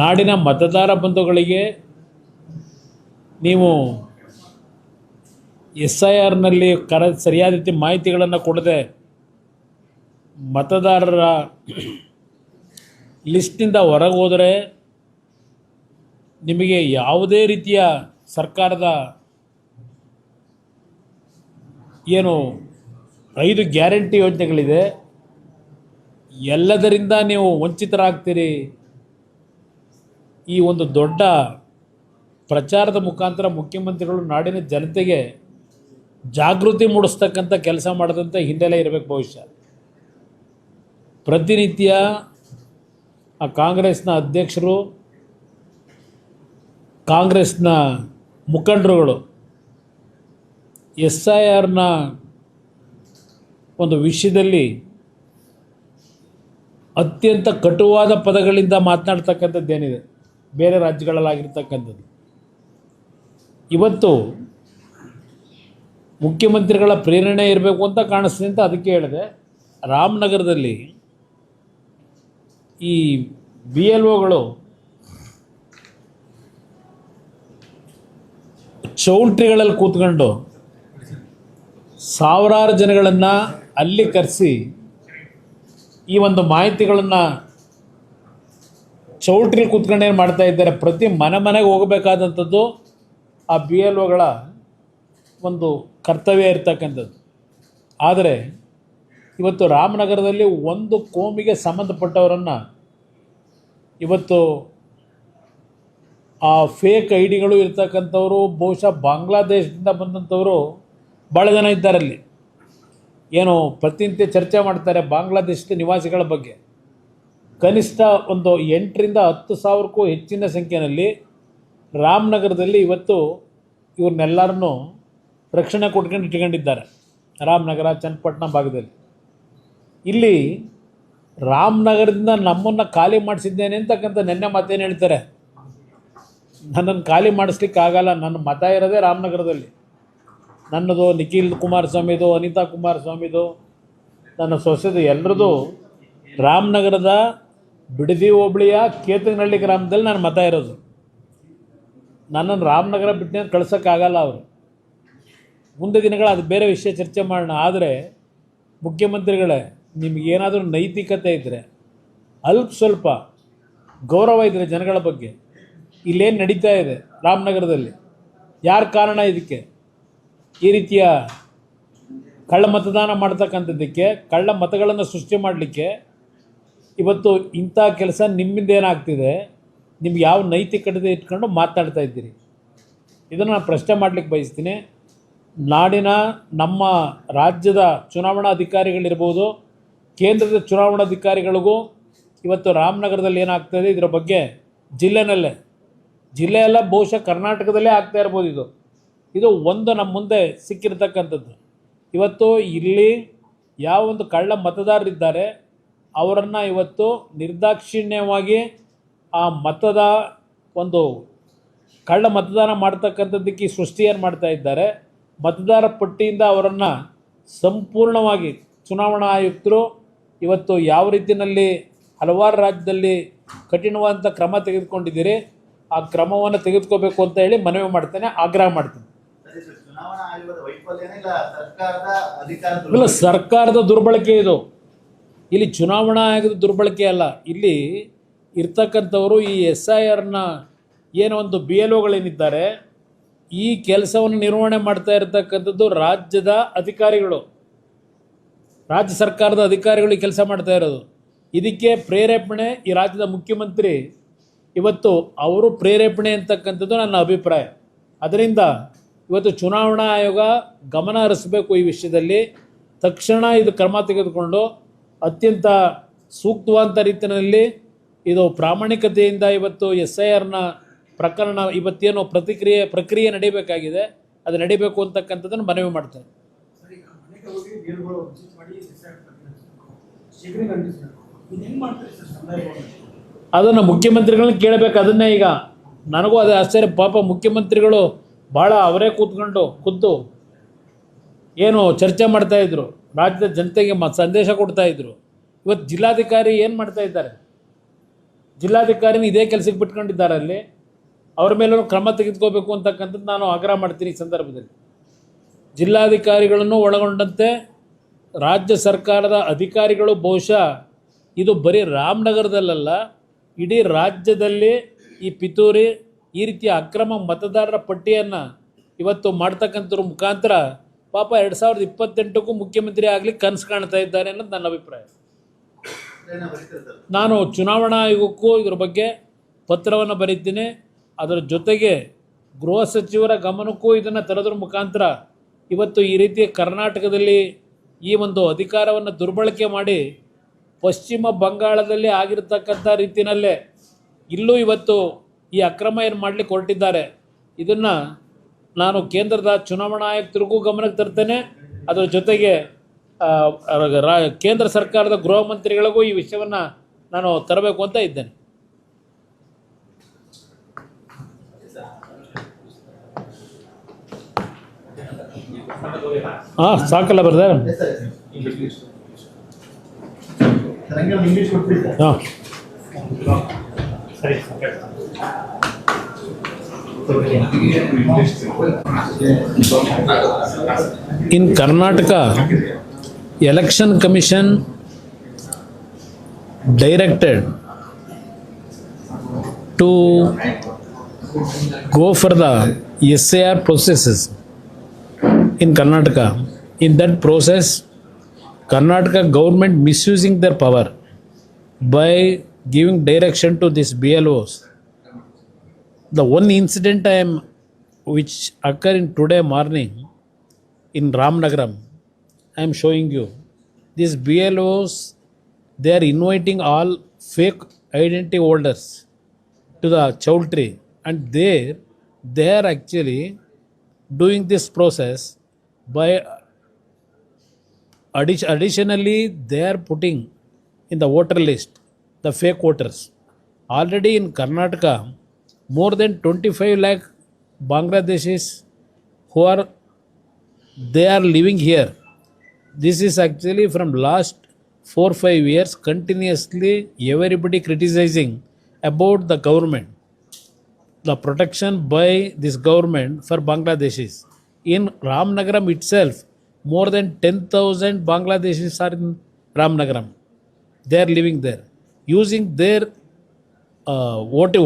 ನಾಡಿನ ಮತದಾರ ಬಂಧುಗಳಿಗೆ ನೀವು SIRನಲ್ಲಿ ಸರಿಯಾದ ರೀತಿ ಮಾಹಿತಿಗಳನ್ನು ಕೊಡದೆ ಮತದಾರರ ಲಿಸ್ಟ್ನಿಂದ ಹೊರಗೆ ಹೋದರೆ ನಿಮಗೆ ಯಾವುದೇ ರೀತಿಯ ಸರ್ಕಾರದ ಏನು 5 ಗ್ಯಾರಂಟಿ ಯೋಜನೆಗಳಿದೆ ಎಲ್ಲದರಿಂದ ನೀವು ವಂಚಿತರಾಗ್ತೀರಿ. ಈ ಒಂದು ದೊಡ್ಡ ಪ್ರಚಾರದ ಮುಖಾಂತರ ಮುಖ್ಯಮಂತ್ರಿಗಳು ನಾಡಿನ ಜನತೆಗೆ ಜಾಗೃತಿ ಮೂಡಿಸ್ತಕ್ಕಂಥ ಕೆಲಸ ಮಾಡಿದಂಥ ಹಿನ್ನೆಲೆ ಇರಬೇಕು. ಬಹುಶಃ ಪ್ರತಿನಿತ್ಯ ಆ ಕಾಂಗ್ರೆಸ್ನ ಅಧ್ಯಕ್ಷರು, ಕಾಂಗ್ರೆಸ್ನ ಮುಖಂಡರುಗಳು SIRನ ಒಂದು ವಿಷಯದಲ್ಲಿ ಅತ್ಯಂತ ಕಟುವಾದ ಪದಗಳಿಂದ ಮಾತನಾಡ್ತಕ್ಕಂಥದ್ದೇನಿದೆ ಬೇರೆ ರಾಜ್ಯಗಳಲ್ಲಾಗಿರ್ತಕ್ಕಂಥದ್ದು. ಇವತ್ತು ಮುಖ್ಯಮಂತ್ರಿಗಳ ಪ್ರೇರಣೆ ಇರಬೇಕು ಅಂತ ಕಾಣಿಸ್ತದೆ ಅಂತ ಅದಕ್ಕೆ ಹೇಳಿದೆ. ರಾಮನಗರದಲ್ಲಿ ಈ BLOಗಳು ಚೌಲ್ಟ್ರಿಗಳಲ್ಲಿ ಕೂತ್ಕೊಂಡು ಸಾವಿರಾರು ಜನಗಳನ್ನು ಅಲ್ಲಿ ಕರೆಸಿ ಈ ಒಂದು ಮಾಹಿತಿಗಳನ್ನು ಚೌಲ್ಟ್ರಿಲಿ ಕೂತ್ಕೊಂಡು ಏನು ಮಾಡ್ತಾ ಇದ್ದಾರೆ, ಪ್ರತಿ ಮನೆಗೆ ಹೋಗಬೇಕಾದಂಥದ್ದು ಆ BLOಗಳ ಒಂದು ಕರ್ತವ್ಯ ಇರ್ತಕ್ಕಂಥದ್ದು. ಆದರೆ ಇವತ್ತು ರಾಮನಗರದಲ್ಲಿ ಒಂದು ಕೋಮಿಗೆ ಸಂಬಂಧಪಟ್ಟವರನ್ನು ಇವತ್ತು ಆ ಫೇಕ್ ಐಡಿಗಳು ಇರ್ತಕ್ಕಂಥವರು ಬಹುಶಃ ಬಾಂಗ್ಲಾದೇಶದಿಂದ ಬಂದಂಥವರು ಭಾಳ ಜನ ಇದ್ದಾರಲ್ಲಿ. ಏನು ಪ್ರತಿನಿತ್ಯ ಚರ್ಚೆ ಮಾಡ್ತಾರೆ ಬಾಂಗ್ಲಾದೇಶದ ನಿವಾಸಿಗಳ ಬಗ್ಗೆ. ಕನಿಷ್ಠ ಒಂದು 8ರಿಂದ 10,000ಕ್ಕೂ ಹೆಚ್ಚಿನ ಸಂಖ್ಯೆಯಲ್ಲಿ ರಾಮನಗರದಲ್ಲಿ ಇವತ್ತು ಇವ್ರನ್ನೆಲ್ಲರನ್ನೂ ರಕ್ಷಣೆ ಕೊಟ್ಕೊಂಡು ಇಟ್ಕೊಂಡಿದ್ದಾರೆ. ರಾಮನಗರ, ಚನ್ನಪಟ್ಟಣ ಭಾಗದಲ್ಲಿ. ಇಲ್ಲಿ ರಾಮನಗರದಿಂದ ನಮ್ಮನ್ನು ಖಾಲಿ ಮಾಡಿಸಿದ್ದೇನೆ ಅಂತಕ್ಕಂಥ ನೆನ್ನೆ ಮಾತೇನು ಹೇಳ್ತಾರೆ, ನನ್ನನ್ನು ಖಾಲಿ ಮಾಡಿಸ್ಲಿಕ್ಕೆ ಆಗಲ್ಲ, ನನ್ನ ಮತ ಇರೋದೇ ರಾಮನಗರದಲ್ಲಿ. ನನ್ನದು, ನಿಖಿಲ್ ಕುಮಾರಸ್ವಾಮಿದು, ಅನಿತಾ ಕುಮಾರಸ್ವಾಮಿದು, ನನ್ನ ಸೊಸೆದು, ಎಲ್ಲರದು ರಾಮನಗರದ ಬಿಡದಿ ಹೋಬಳಿಯ ಕೇತನಹಳ್ಳಿ ಗ್ರಾಮದಲ್ಲಿ ನನ್ನ ಮತ ಇರೋದು. ನನ್ನನ್ನು ರಾಮನಗರ ಬಿಟ್ಟು ಕಳ್ಸೋಕ್ಕಾಗಲ್ಲ ಅವರು. ಮುಂದೆ ದಿನಗಳು ಅದು ಬೇರೆ ವಿಷಯ ಚರ್ಚೆ ಮಾಡೋಣ. ಆದರೆ ಮುಖ್ಯಮಂತ್ರಿಗಳೇ, ನಿಮಗೇನಾದರೂ ನೈತಿಕತೆ ಇದ್ದರೆ, ಸ್ವಲ್ಪ ಗೌರವ ಇದ್ದರೆ ಜನಗಳ ಬಗ್ಗೆ, ಇಲ್ಲೇನು ನಡೀತಾ ಇದೆ ರಾಮನಗರದಲ್ಲಿ, ಯಾರು ಕಾರಣ ಇದಕ್ಕೆ, ಈ ರೀತಿಯ ಕಳ್ಳ ಮತದಾನ ಮಾಡ್ತಕ್ಕಂಥದ್ದಕ್ಕೆ, ಕಳ್ಳ ಮತಗಳನ್ನು ಸೃಷ್ಟಿ ಮಾಡಲಿಕ್ಕೆ ಇವತ್ತು ಇಂಥ ಕೆಲಸ ನಿಮ್ಮಿಂದ ಏನಾಗ್ತಿದೆ, ನಿಮ್ಗೆ ಯಾವ ನೈತಿಕತೆ ಇಟ್ಕೊಂಡು ಮಾತನಾಡ್ತಾ ಇದ್ದೀರಿ? ಇದನ್ನು ನಾನು ಪ್ರಶ್ನೆ ಮಾಡಲಿಕ್ಕೆ ಬಯಸ್ತೀನಿ. ನಾಡಿನ ನಮ್ಮ ರಾಜ್ಯದ ಚುನಾವಣಾ ಅಧಿಕಾರಿಗಳಿರ್ಬೋದು, ಕೇಂದ್ರದ ಚುನಾವಣಾಧಿಕಾರಿಗಳಿಗೂ ಇವತ್ತು ರಾಮನಗರದಲ್ಲಿ ಏನಾಗ್ತಾಯಿದೆ ಇದರ ಬಗ್ಗೆ ಜಿಲ್ಲೆಯೆಲ್ಲ ಬಹುಶಃ ಕರ್ನಾಟಕದಲ್ಲೇ ಆಗ್ತಾ ಇರ್ಬೋದು. ಇದು ಒಂದು ನಮ್ಮ ಮುಂದೆ ಸಿಕ್ಕಿರ್ತಕ್ಕಂಥದ್ದು. ಇವತ್ತು ಇಲ್ಲಿ ಯಾವ ಒಂದು ಕಳ್ಳ ಮತದಾರರಿದ್ದಾರೆ ಅವರನ್ನು ಇವತ್ತು ನಿರ್ದಾಕ್ಷಿಣ್ಯವಾಗಿ ಆ ಮತದ ಒಂದು ಕಳ್ಳ ಮತದಾನ ಮಾಡ್ತಕ್ಕಂಥದ್ದಕ್ಕೆ ಸೃಷ್ಟಿ ಏನು ಮಾಡ್ತಾ ಇದ್ದಾರೆ, ಮತದಾರ ಪಟ್ಟಿಯಿಂದ ಅವರನ್ನು ಸಂಪೂರ್ಣವಾಗಿ ಚುನಾವಣಾ ಆಯುಕ್ತರು ಇವತ್ತು ಯಾವ ರೀತಿಯಲ್ಲಿ ಹಲವಾರು ರಾಜ್ಯದಲ್ಲಿ ಕಠಿಣವಾದಂಥ ಕ್ರಮ ತೆಗೆದುಕೊಂಡಿದ್ದೀರಿ, ಆ ಕ್ರಮವನ್ನು ತೆಗೆದುಕೋಬೇಕು ಅಂತ ಹೇಳಿ ಮನವಿ ಮಾಡ್ತೇನೆ, ಆಗ್ರಹ ಮಾಡ್ತೇನೆ. ಇಲ್ಲ, ಸರ್ಕಾರದ ದುರ್ಬಳಕೆ ಇದು. ಇಲ್ಲಿ ಚುನಾವಣಾ ಆಯೋಗದ ದುರ್ಬಳಕೆ ಅಲ್ಲ. ಇಲ್ಲಿ ಇರ್ತಕ್ಕಂಥವರು ಈ SIRನ ಏನೋ ಒಂದು BLOಗಳೇನಿದ್ದಾರೆ, ಈ ಕೆಲಸವನ್ನು ನಿರ್ವಹಣೆ ಮಾಡ್ತಾ ಇರತಕ್ಕಂಥದ್ದು ರಾಜ್ಯದ ಅಧಿಕಾರಿಗಳು, ರಾಜ್ಯ ಸರ್ಕಾರದ ಅಧಿಕಾರಿಗಳು ಈ ಕೆಲಸ ಮಾಡ್ತಾ ಇರೋದು. ಇದಕ್ಕೆ ಪ್ರೇರೇಪಣೆ ಈ ರಾಜ್ಯದ ಮುಖ್ಯಮಂತ್ರಿ, ಇವತ್ತು ಅವರು ಪ್ರೇರೇಪಣೆ ಅಂತಕ್ಕಂಥದ್ದು ನನ್ನ ಅಭಿಪ್ರಾಯ. ಅದರಿಂದ ಇವತ್ತು ಚುನಾವಣಾ ಆಯೋಗ ಗಮನ ಹರಿಸಬೇಕು ಈ ವಿಷಯದಲ್ಲಿ. ತಕ್ಷಣ ಇದು ಕ್ರಮ ತೆಗೆದುಕೊಂಡು ಅತ್ಯಂತ ಸೂಕ್ತವಾದ ರೀತಿಯಲ್ಲಿ ಇದು ಪ್ರಾಮಾಣಿಕತೆಯಿಂದ ಇವತ್ತು SIRನ ಪ್ರಕರಣ ಇವತ್ತೇನು ಪ್ರಕ್ರಿಯೆ ನಡೀಬೇಕಾಗಿದೆ, ಅದು ನಡೀಬೇಕು ಅಂತಕ್ಕಂಥದ್ದನ್ನು ಮನವಿ ಮಾಡ್ತೇನೆ. ಅದನ್ನು ಮುಖ್ಯಮಂತ್ರಿಗಳನ್ನ ಕೇಳಬೇಕು. ಅದನ್ನೇ ಈಗ ನನಗೂ ಅದೇ ಆಶ್ಚರ್ಯ. ಪಾಪ ಮುಖ್ಯಮಂತ್ರಿಗಳು ಭಾಳ ಅವರೇ ಖುದ್ದು ಏನು ಚರ್ಚೆ ಮಾಡ್ತಾಯಿದ್ರು, ರಾಜ್ಯದ ಜನತೆಗೆ ಸಂದೇಶ ಕೊಡ್ತಾಯಿದ್ರು. ಇವತ್ತು ಜಿಲ್ಲಾಧಿಕಾರಿ ಏನು ಮಾಡ್ತಾ ಇದ್ದಾರೆ? ಜಿಲ್ಲಾಧಿಕಾರಿನ ಇದೇ ಕೆಲಸಕ್ಕೆ ಬಿಟ್ಕೊಂಡಿದ್ದಾರೆ ಅಲ್ಲಿ. ಅವ್ರ ಮೇಲೂ ಕ್ರಮ ತೆಗೆದುಕೋಬೇಕು ಅಂತಕ್ಕಂಥದ್ದು ನಾನು ಆಗ್ರಹ ಮಾಡ್ತೀನಿ. ಈ ಸಂದರ್ಭದಲ್ಲಿ ಜಿಲ್ಲಾಧಿಕಾರಿಗಳನ್ನು ಒಳಗೊಂಡಂತೆ ರಾಜ್ಯ ಸರ್ಕಾರದ ಅಧಿಕಾರಿಗಳು ಬಹುಶಃ ಇದು ಬರೀ ರಾಮನಗರದಲ್ಲ, ಇಡೀ ರಾಜ್ಯದಲ್ಲಿ ಈ ಪಿತೂರಿ ಈ ರೀತಿಯ ಅಕ್ರಮ ಮತದಾರರ ಪಟ್ಟಿಯನ್ನು ಇವತ್ತು ಮಾಡ್ತಕ್ಕಂಥವ್ರ ಮುಖಾಂತರ ಪಾಪ 2028ಕ್ಕೂ ಮುಖ್ಯಮಂತ್ರಿ ಆಗಲಿ ಕನಸು ಕಾಣ್ತಾ ಇದ್ದಾರೆ ಅನ್ನೋದು ನನ್ನ ಅಭಿಪ್ರಾಯ. ನಾನು ಚುನಾವಣಾ ಆಯೋಗಕ್ಕೂ ಇದ್ರ ಬಗ್ಗೆ ಪತ್ರವನ್ನು ಬರೀತೀನಿ. ಅದರ ಜೊತೆಗೆ ಗೃಹ ಸಚಿವರ ಗಮನಕ್ಕೂ ಇದನ್ನು ತರೋದ್ರ ಮುಖಾಂತರ ಇವತ್ತು ಈ ರೀತಿ ಕರ್ನಾಟಕದಲ್ಲಿ ಈ ಒಂದು ಅಧಿಕಾರವನ್ನು ದುರ್ಬಳಕೆ ಮಾಡಿ ಪಶ್ಚಿಮ ಬಂಗಾಳದಲ್ಲಿ ಆಗಿರತಕ್ಕಂಥ ರೀತಿಯಲ್ಲೇ ಇಲ್ಲೂ ಇವತ್ತು ಈ ಅಕ್ರಮ ಏನು ಮಾಡಲಿಕ್ಕೆ ಹೊರಟಿದ್ದಾರೆ, ಇದನ್ನು ನಾನು ಕೇಂದ್ರದ ಚುನಾವಣಾ ಆಯುಕ್ತರಿಗೂ ಗಮನಕ್ಕೆ ತರ್ತೇನೆ. ಅದರ ಜೊತೆಗೆ ಕೇಂದ್ರ ಸರ್ಕಾರದ ಗೃಹ ಮಂತ್ರಿಗಳಿಗೂ ಈ ವಿಷಯವನ್ನು ನಾನು ತರಬೇಕು ಅಂತ ಇದ್ದೇನೆ. ಹಾಂ, ಸಾಕಲ್ಲ ಬ್ರದರ್? ಹಾಂ, in Karnataka, Election Commission directed to go for the SAR processes in Karnataka. In that process, Karnataka government misusing their power by giving direction to these BLOs. The one incident which occurred in today morning in Ramnagaram, I am showing you. These BLOs, they are inviting all fake identity holders to the Chowdhury, and they are actually doing this process by additionally they are putting in the voter list the fake voters. Already in Karnataka, more than 25 lakh Bangladeshis who are living here. This is actually from last 4-5 years continuously everybody criticizing about the government, the protection by this government for Bangladeshis. In Ramnagaram itself, more than 10,000 Bangladeshis are in Ramnagaram. They are living there using their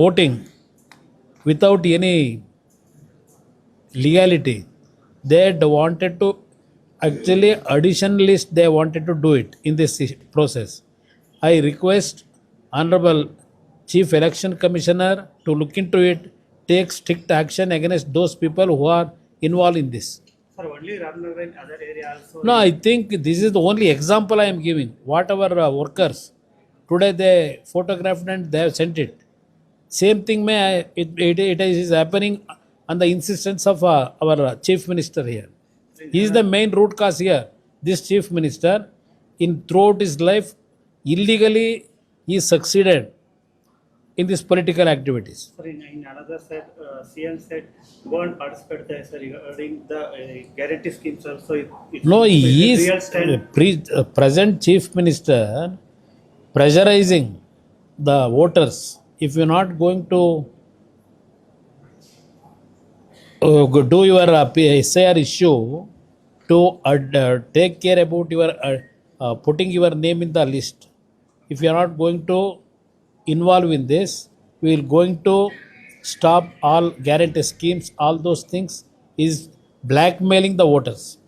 voting without any legality. They had wanted to actually addition list, they wanted to do it in this process. I request Honorable Chief Election Commissioner to look into it, take strict action against those people who are involved in this. Sir, only Ramnagar in other area also? No, I think this is the only example I am giving. Whatever workers, today they photographed and they have sent it. Same thing it is happening on the insistence of our Chief Minister here. He is the main root cause here. This Chief Minister, throughout his life, illegally he succeeded in these political activities. Sir, in another side, CM said, go and participate there, sir, regarding the guarantee schemes also. No, he is present Chief Minister pressurizing the voters. If you are not going to do your SIR issue to take care about your putting your name in the list, if you are not going to involve in this, we are going to stop all guarantee schemes. All those things is blackmailing the voters.